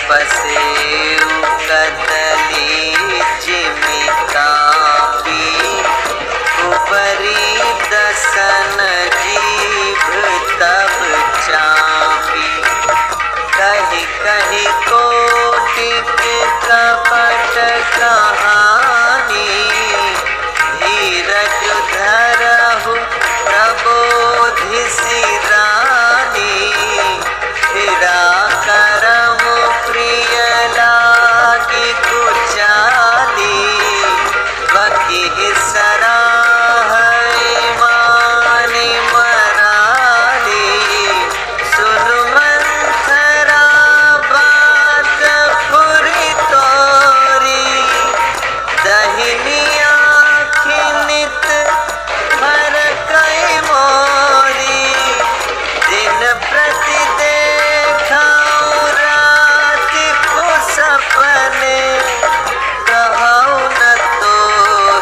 बसेउ कदली जिमि copy उपरी दसन जीभ तब चापी कही कही कोटिक कपट कहानी धीरज धरहु प्रबोधिसी रानी फिरा करम प्रिय लागी कुचाली बकी सराह मानी मराली सुन मंथरा बात पुरी तोरी दहिनी आँखि नित भर कई मोरी दिन प्रति देखाऊं रात को सपने कहूं न तो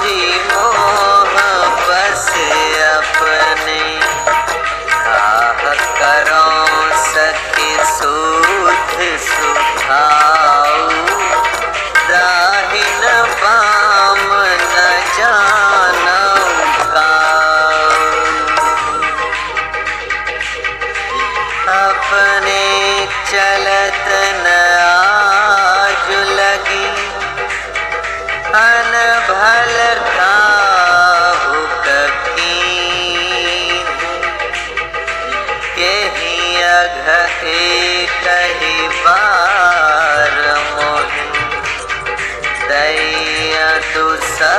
ही मोह बस अपने काह करों सखी सूध सुभाऊ दाहिन बाम न जानऊ काऊ अपने चलत न आज लगी अनभल काहू ककीन केहि अघ कही बार मोहि दैया दुसा